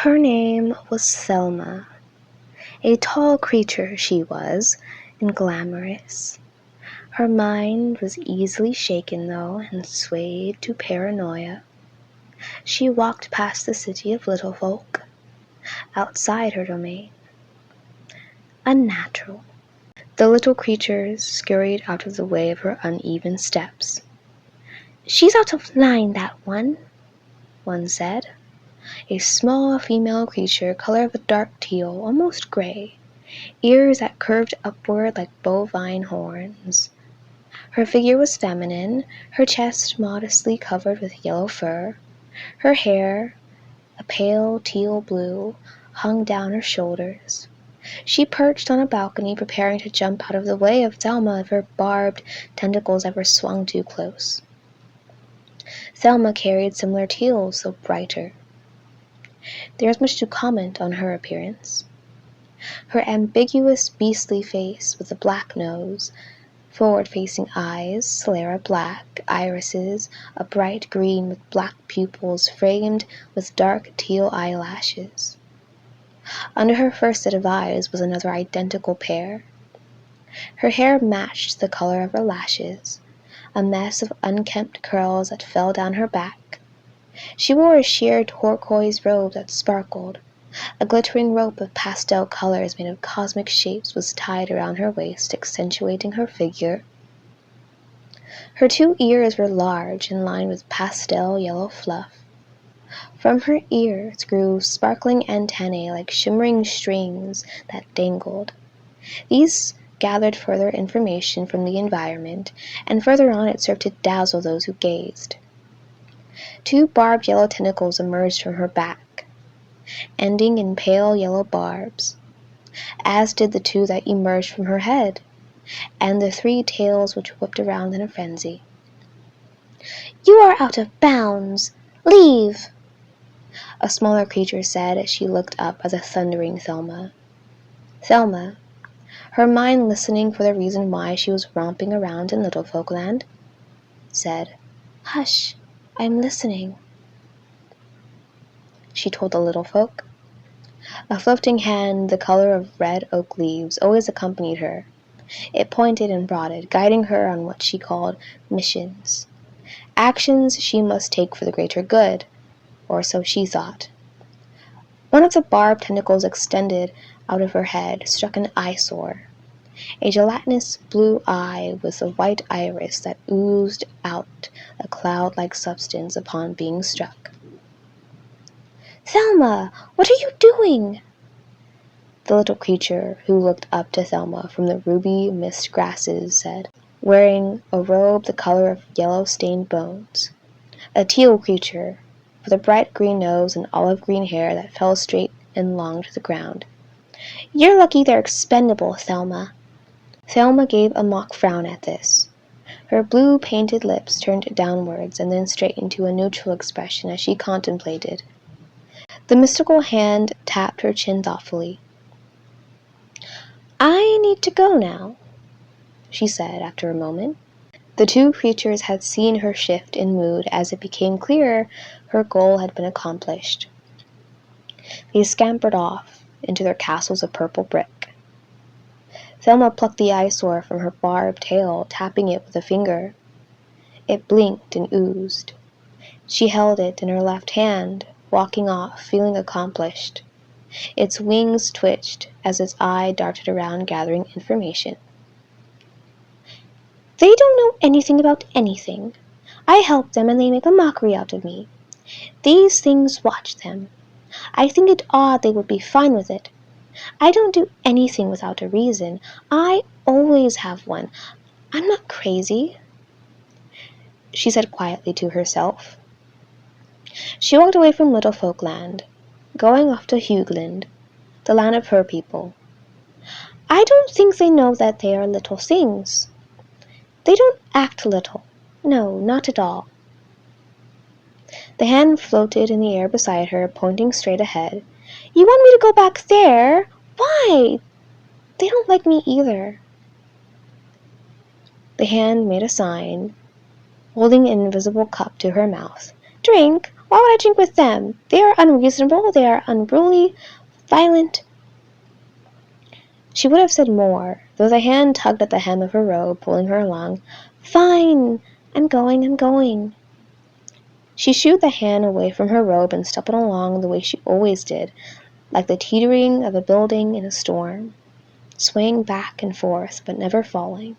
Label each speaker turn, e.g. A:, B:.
A: Her name was Thelma. A tall creature she was, and glamorous. Her mind was easily shaken, though, and swayed to paranoia. She walked past the city of little folk, outside her domain. Unnatural. The little creatures scurried out of the way of her uneven steps. "She's out of line, that one said. A small female creature, color of a dark teal, almost gray, ears that curved upward like bovine horns. Her figure was feminine, her chest modestly covered with yellow fur. Her hair, a pale teal blue, hung down her shoulders. She perched on a balcony, preparing to jump out of the way of Thelma if her barbed tentacles ever swung too close. Thelma carried similar teals, though brighter. There was much to comment on her appearance. Her ambiguous, beastly face, with a black nose, forward-facing eyes, sclera black, irises, a bright green with black pupils framed with dark teal eyelashes. Under her first set of eyes was another identical pair. Her hair matched the color of her lashes, a mess of unkempt curls that fell down her back. She wore a sheer turquoise robe that sparkled. A glittering rope of pastel colors made of cosmic shapes was tied around her waist, accentuating her figure. Her 2 ears were large and lined with pastel yellow fluff. From her ears grew sparkling antennae like shimmering strings that dangled. These gathered further information from the environment, and further on it served to dazzle those who gazed. 2 barbed yellow tentacles emerged from her back, ending in pale yellow barbs, as did the 2 that emerged from her head, and the 3 tails which whipped around in a frenzy. "You are out of bounds! Leave!" a smaller creature said as she looked up at the thundering Thelma. Thelma, her mind listening for the reason why she was romping around in Little Folkland, said, "Hush, I'm listening," she told the little folk. A floating hand the color of red oak leaves always accompanied her. It pointed and prodded, guiding her on what she called missions. Actions she must take for the greater good, or so she thought. One of the barbed tentacles extended out of her head, struck an eyesore, a gelatinous blue eye with a white iris that oozed out a cloud-like substance upon being struck. "Thelma, what are you doing?" the little creature who looked up to Thelma from the ruby mist grasses said, wearing a robe the color of yellow-stained bones. A teal creature, with a bright green nose and olive green hair that fell straight and long to the ground. "You're lucky they're expendable, Thelma." Thelma gave a mock frown at this. Her blue painted lips turned downwards and then straightened to a neutral expression as she contemplated. The mystical hand tapped her chin thoughtfully. "I need to go now," she said after a moment. The 2 creatures had seen her shift in mood as it became clearer her goal had been accomplished. They scampered off into their castles of purple brick. Thelma plucked the eyesore from her barbed tail, tapping it with a finger. It blinked and oozed. She held it in her left hand, walking off, feeling accomplished. Its wings twitched as its eye darted around gathering information. "They don't know anything about anything. I help them and they make a mockery out of me. These things watch them. I think it odd they would be fine with it. I don't do anything without a reason. I always have one. I'm not crazy," she said quietly to herself. She walked away from Little Folkland, going off to Hugland, the land of her people. I don't think they know that they are little things. They don't act little. No, not at all. The hand floated in the air beside her, pointing straight ahead. "You want me to go back there? Why? They don't like me either." The hand made a sign, holding an invisible cup to her mouth. "Drink, Why would I drink with them? They are unreasonable, they are unruly, violent. She would have said more. There was a hand tugged at the hem of her robe, pulling her along. Fine! I'm going. She shooed the hand away from her robe and stepped along the way she always did, like the teetering of a building in a storm, swaying back and forth, but never falling.